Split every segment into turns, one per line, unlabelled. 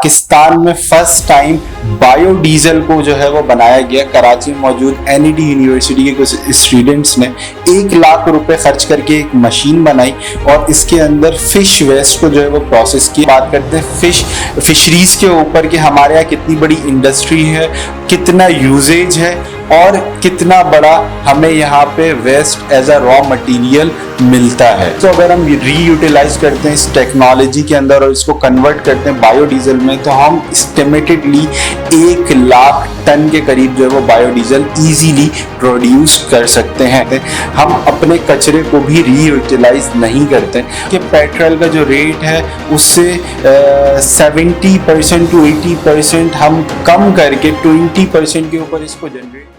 पाकिस्तान में first time biodiesel को जो है वो बनाया गया। कराची में मौजूद एनईडी यूनिवर्सिटी के कुछ स्टूडेंट्स ने 1 लाख रुपए खर्च करके एक मशीन बनाई और इसके अंदर फिश वेस्ट को जो है वो प्रोसेस की। बात करते हैं फिशरीज के ऊपर कि हमारे यहाँ कितनी बड़ी इंडस्ट्री है, कितना यूजेज है और कितना बड़ा हमें यहाँ पे waste as a raw material मिलता है। तो अगर हम रीयूटिलाइज करते हैं इस टेक्नोलॉजी के अंदर और इसको कन्वर्ट करते हैं बायोडीजल में, तो हम एस्टिमेटेडली 1 लाख टन के करीब जो है वो बायोडीजल इजीली प्रोड्यूस कर सकते हैं। हम अपने कचरे को भी रीयूटिलाइज नहीं करते कि पेट्रोल का जो रेट है उससे 70% to 80% हम कम करके 20% के ऊपर इसको जनरेट।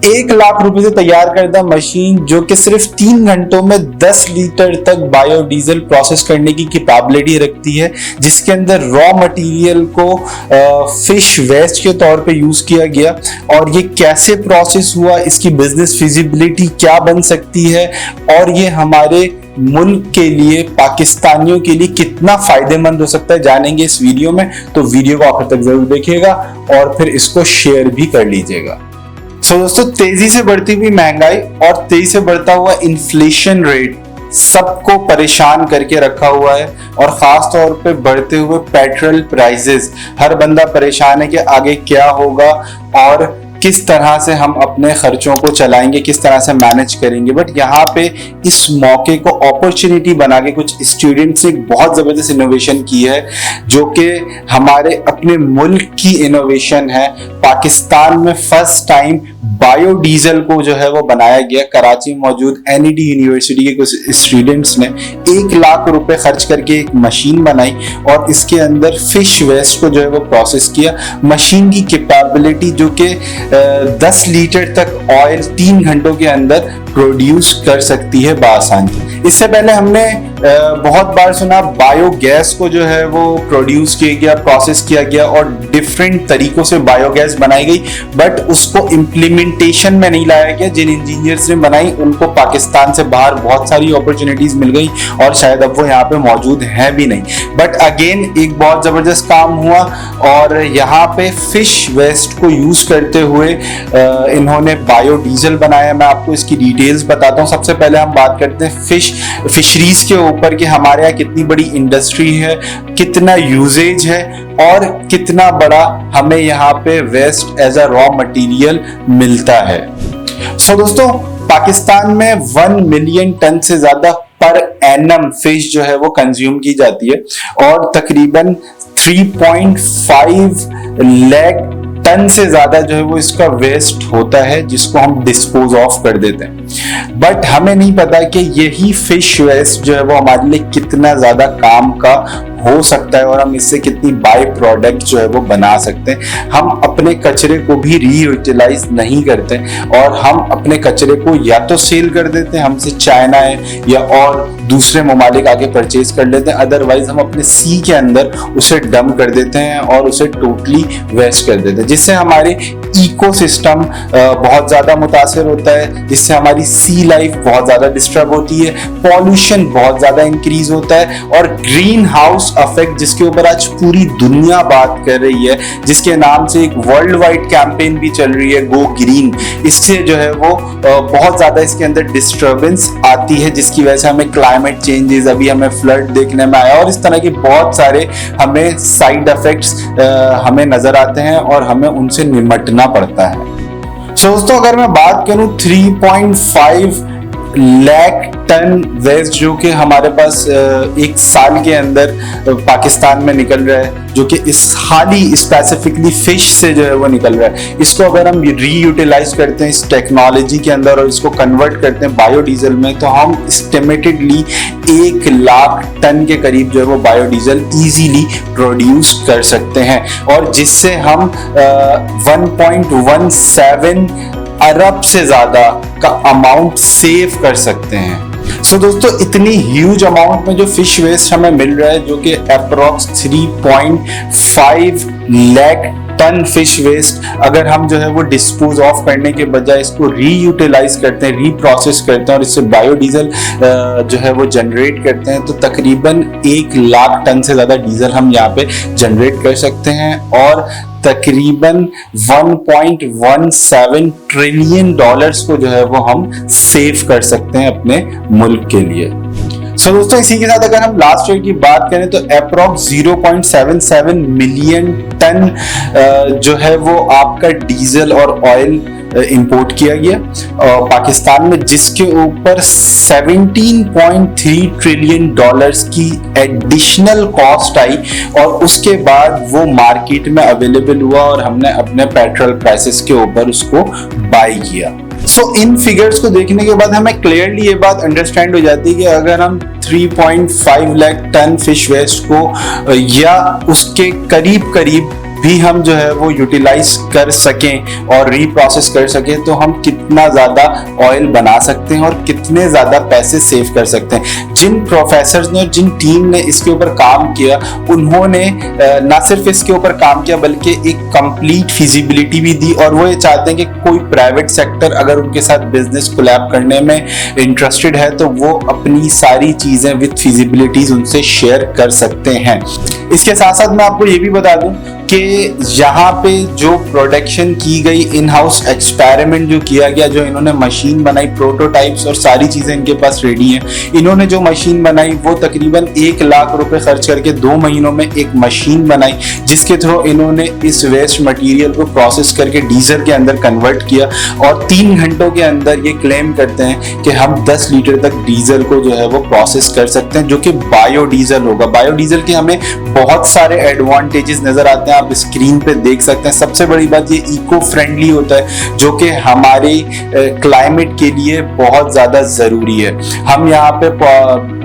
एक लाख रुपए से तैयार करदा मशीन जो कि सिर्फ 3 घंटों में 10 लीटर तक बायोडीजल प्रोसेस करने की कैपेबिलिटी रखती है, जिसके अंदर रॉ मटेरियल को फिश वेस्ट के तौर पे यूज किया गया। और ये कैसे प्रोसेस हुआ, इसकी बिजनेस फिजिबिलिटी क्या बन सकती है और ये हमारे मुल्क के लिए, पाकिस्तानियों के लिए कितना फायदेमंद हो सकता है, जानेंगे इस वीडियो में। तो वीडियो को आखिर तक जरूर देखिएगा और फिर इसको शेयर भी कर लीजिएगा। दोस्तों, तेजी से बढ़ती हुई महंगाई और तेजी से बढ़ता हुआ इन्फ्लेशन रेट सबको परेशान करके रखा हुआ है और खास तौर पे बढ़ते हुए पेट्रोल प्राइसेस। हर बंदा परेशान है कि आगे क्या होगा और किस तरह से हम अपने खर्चों को चलाएंगे, किस तरह से मैनेज करेंगे। बट यहाँ पे इस मौके को अपॉर्चुनिटी बना के कुछ स्टूडेंट्स ने एक बहुत जबरदस्त इनोवेशन की है जो कि हमारे अपने मुल्क की इनोवेशन है। पाकिस्तान में फर्स्ट टाइम बायोडीजल को जो है वो बनाया गया। कराची में मौजूद एनईडी यूनिवर्सिटी के कुछ स्टूडेंट्स ने 1 लाख रुपए खर्च करके एक मशीन बनाई और इसके अंदर फिश वेस्ट को जो है वो प्रोसेस किया। मशीन की कैपेबिलिटी जो कि 10 लीटर तक ऑयल 3 घंटों के अंदर प्रोड्यूस कर सकती है बासानी। इससे पहले हमने बहुत बार सुना बायोगैस को जो है वो प्रोड्यूस किया गया, प्रोसेस किया गया और डिफरेंट तरीकों से बायोगैस बनाई गई, बट उसको इम्प्लीमेंटेशन में नहीं लाया गया। जिन इंजीनियर्स ने बनाई उनको पाकिस्तान से बाहर बहुत सारी अपॉर्चुनिटीज मिल गई और शायद अब वो यहाँ पे मौजूद हैं भी नहीं। बट अगेन एक बहुत जबरदस्त काम हुआ और यहाँ पे फिश वेस्ट को यूज करते हुए इन्होंने बायोडीजल बनाया। मैं आपको इसकी डिटेल्स बताता हूँ। सबसे पहले हम बात करते हैं फिशरीज के ऊपर कि हमारे यहाँ कितनी बड़ी इंडस्ट्री है, कितना यूजेज है और कितना बड़ा हमें यहाँ पे waste as a raw material मिलता है। दोस्तों, पाकिस्तान में 1 मिलियन टन से ज्यादा पर एनम फिश जो है वो कंज्यूम की जाती है और तकरीबन 3.5 लाख टन से ज्यादा जो है वो इसका वेस्ट होता है जिसको हम डिस्पोज ऑफ कर देते हैं। बट हमें नहीं पता कि यही फिश वेस्ट जो है वो हमारे लिए कितना ज्यादा काम का हो सकता है और हम इससे कितनी बाय प्रोडक्ट जो है वो बना सकते हैं। हम अपने कचरे को भी रीयूटिलाइज नहीं करते और हम अपने कचरे को या तो सेल कर देते हैं, हमसे चाइना है या और दूसरे ममालिक आगे परचेज कर लेते हैं, अदरवाइज हम अपने सी के अंदर उसे डंप कर देते हैं और उसे टोटली वेस्ट कर देते हैं, जिससे हमारे इकोसिस्टम बहुत ज्यादा मुतासर होता है, जिससे हमारी सी लाइफ बहुत ज्यादा डिस्टर्ब होती है, पॉल्यूशन बहुत ज्यादा इंक्रीज होता है और ग्रीन हाउस इफेक्ट जिसके ऊपर आज पूरी दुनिया बात कर रही है, जिसके नाम से एक वर्ल्ड वाइड कैंपेन भी चल रही है, गो ग्रीन। इससे जो है वो बहुत ज्यादा इसके अंदर डिस्टर्बेंस आती है, जिसकी वजह से हमें क्लाइमेट चेंजेस, अभी हमें फ्लड देखने में आया और इस तरह के बहुत सारे हमें साइड इफेक्ट्स हमें नजर आते हैं और हमें उनसे निपटना पड़ता है। दोस्तों, अगर मैं बात करूं 3.5 लाख टन वेस्ट जो कि हमारे पास एक साल के अंदर पाकिस्तान में निकल रहा है, जो कि इस खाली स्पेसिफिकली फिश से जो है वो निकल रहा है, इसको अगर हम रीयूटिलाइज करते हैं इस टेक्नोलॉजी के अंदर और इसको कन्वर्ट करते हैं बायोडीजल में, तो हम एस्टिमेटेडली 1 लाख टन के करीब जो है वो बायोडीजल इजीली प्रोड्यूस कर सकते हैं और जिससे हम 1.17 अरब से ज्यादा का अमाउंट सेव कर सकते हैं। दोस्तों, इतनी ह्यूज अमाउंट में जो फिश वेस्ट हमें मिल रहा है, जो कि approx 3.5 lakh ton fish waste अगर हम जो है वो डिस्पोज ऑफ करने के बजाय इसको रीयूटिलाइज करते हैं, रीप्रोसेस करते हैं और इससे बायोडीजल जो है वो जनरेट करते हैं, तो तकरीबन 1 लाख टन से ज्यादा डीजल हम यहाँ पे जनरेट कर सकते हैं और तकरीबन 1.17 ट्रिलियन डॉलर्स को जो है वो हम सेव कर सकते हैं अपने मुल्क के लिए। सो दोस्तों, इसी के साथ अगर हम लास्ट ईयर की बात करें तो अप्रॉक्स 0.77 मिलियन टन जो है वो आपका डीजल और ऑयल इंपोर्ट किया गया पाकिस्तान में, जिसके ऊपर 17.3 ट्रिलियन डॉलर्स की एडिशनल कॉस्ट आई और उसके बाद वो मार्केट में अवेलेबल हुआ और हमने अपने पेट्रोल प्राइसेस के ऊपर उसको बाय किया। इन फिगर्स को देखने के बाद हमें क्लियरली ये बात अंडरस्टैंड हो जाती है कि अगर हम 3.5 लाख टन फिश वेस्ट को या उसके करीब करीब भी हम जो है वो यूटिलाइज कर सकें और रीप्रोसेस कर सकें तो हम कितना ज़्यादा ऑयल बना सकते हैं और कितने ज़्यादा पैसे सेव कर सकते हैं। जिन प्रोफेसर्स ने, जिन टीम ने इसके ऊपर काम किया, उन्होंने ना सिर्फ इसके ऊपर काम किया बल्कि एक कंप्लीट फिजिबिलिटी भी दी और वो ये चाहते हैं कि कोई प्राइवेट सेक्टर अगर उनके साथ बिजनेस कोलैब करने में इंटरेस्टेड है तो वो अपनी सारी चीज़ें विद फिजिबिलिटीज उनसे शेयर कर सकते हैं। इसके साथ साथ मैं आपको ये भी बता दूं कि यहाँ पे जो प्रोडक्शन की गई, इन हाउस एक्सपेरिमेंट जो किया गया, जो इन्होंने मशीन बनाई, प्रोटोटाइप्स और सारी चीजें इनके पास रेडी हैं। इन्होंने जो मशीन बनाई वो तकरीबन 1 लाख रुपए खर्च करके 2 महीनों में एक मशीन बनाई जिसके थ्रू इन्होंने इस वेस्ट मटेरियल को प्रोसेस करके डीजल के अंदर कन्वर्ट किया और 3 घंटों के अंदर ये क्लेम करते हैं कि हम 10 लीटर तक डीजल को जो है वो प्रोसेस कर सकते हैं, जो कि बायोडीजल होगा। बायोडीजल के हमें बहुत सारे एडवांटेजेस नजर आते हैं, आप स्क्रीन पे देख सकते हैं। सबसे बड़ी बात, ये इको फ्रेंडली होता है जो कि हमारे क्लाइमेट के लिए बहुत ज्यादा जरूरी है। हम यहाँ पे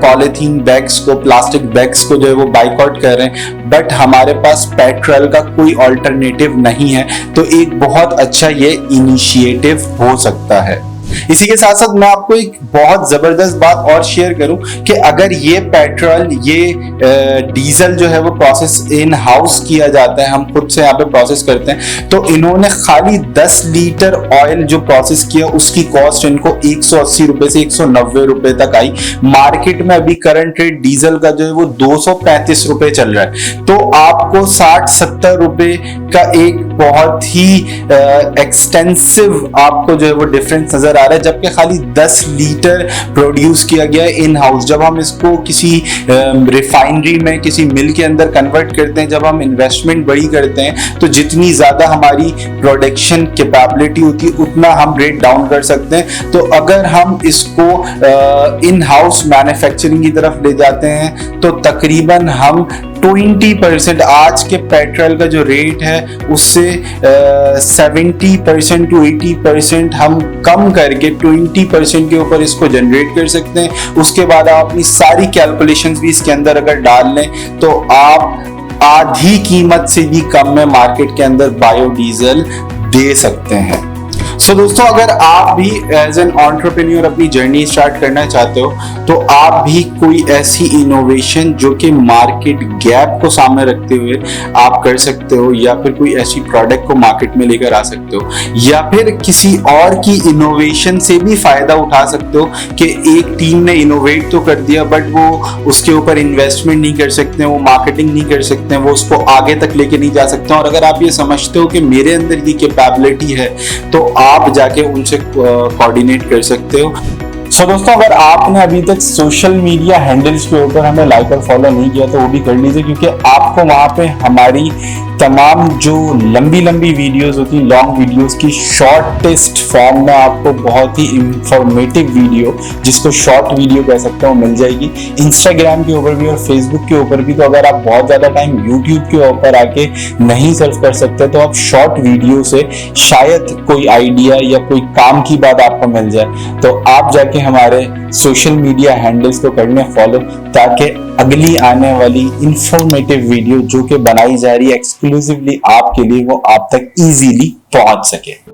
पॉलीथीन बैग्स को, प्लास्टिक बैग्स को जो है वो बाइकआउट कर रहे हैं, बट हमारे पास पेट्रोल का कोई ऑल्टरनेटिव नहीं है, तो एक बहुत अच्छा ये इनिशिएटिव हो सकता है। इसी के साथ साथ मैं आपको एक बहुत जबरदस्त बात और शेयर करूं कि अगर ये पेट्रोल, ये डीजल जो है वो प्रोसेस इन हाउस किया जाता है, हम खुद से यहाँ पे प्रोसेस करते हैं, तो इन्होंने खाली 10 लीटर ऑयल जो प्रोसेस किया उसकी कॉस्ट इनको 180 रुपए से 190 रुपए तक आई। मार्केट में अभी करंट रेट डीजल का जो है वो 235 रुपए चल रहा है, तो आपको 60-70 रुपए का एक बहुत ही एक्सटेंसिव आपको जो है वो डिफरेंस नजर आ रहा है, जबकि खाली 10 लीटर प्रोड्यूस किया गया इन हाउस। जब हम इसको किसी रिफाइनरी में, किसी मिल के अंदर कन्वर्ट करते हैं, जब हम इन्वेस्टमेंट बड़ी करते हैं, तो जितनी ज्यादा हमारी प्रोडक्शन कैपेबिलिटी होती है उतना हम रेट डाउन कर सकते हैं। तो अगर हम इसको इन हाउस मैन्युफैक्चरिंग की तरफ ले जाते हैं तो तकरीबन हम 20% आज के पेट्रोल का जो रेट है उससे 70% to 80% हम कम करके 20% के ऊपर इसको जनरेट कर सकते हैं। उसके बाद आप अपनी सारी कैलकुलेशंस भी इसके अंदर अगर डाल लें तो आप आधी कीमत से भी कम में मार्केट के अंदर बायोडीजल दे सकते हैं। दोस्तों, अगर आप भी एज एन एंटरप्रेन्योर अपनी जर्नी स्टार्ट करना चाहते हो तो आप भी कोई ऐसी इनोवेशन जो कि मार्केट गैप को सामने रखते हुए आप कर सकते हो, या फिर कोई ऐसी प्रोडक्ट को मार्केट में लेकर आ सकते हो, या फिर किसी और की इनोवेशन से भी फायदा उठा सकते हो कि एक टीम ने इनोवेट तो कर दिया बट वो उसके ऊपर इन्वेस्टमेंट नहीं कर सकते, वो मार्केटिंग नहीं कर सकते, वो उसको आगे तक लेके नहीं जा सकते। और अगर आप ये समझते हो कि मेरे अंदर ये कैपेबिलिटी है तो आप जाके उनसे कोऑर्डिनेट कर सकते हो। दोस्तों, अगर आपने अभी तक सोशल मीडिया हैंडल्स के ऊपर हमें लाइक और फॉलो नहीं किया तो वो भी कर लीजिए, क्योंकि आपको वहां पे हमारी तमाम जो लंबी वीडियोस होती हैं, लॉन्ग वीडियोस की शॉर्टेस्ट फॉर्म में आपको बहुत ही इंफॉर्मेटिव वीडियो, जिसको शॉर्ट वीडियो कह सकते हो, मिल जाएगी। इंस्टाग्राम के ऊपर भी और फेसबुक के ऊपर भी। तो अगर आप बहुत ज़्यादा टाइम यूट्यूब के ऊपर आके नहीं सर्च कर सकते तो आप शॉर्ट वीडियो से शायद कोई आइडिया या कोई काम की बात आपको मिल जाए, तो आप जाके हमारे सोशल मीडिया हैंडल्स को करने फॉलो, ताकि अगली आने वाली इंफॉर्मेटिव वीडियो जो कि बनाई जा रही है एक्सक्लूसिवली आपके लिए, वो आप तक इजीली पहुंच सके।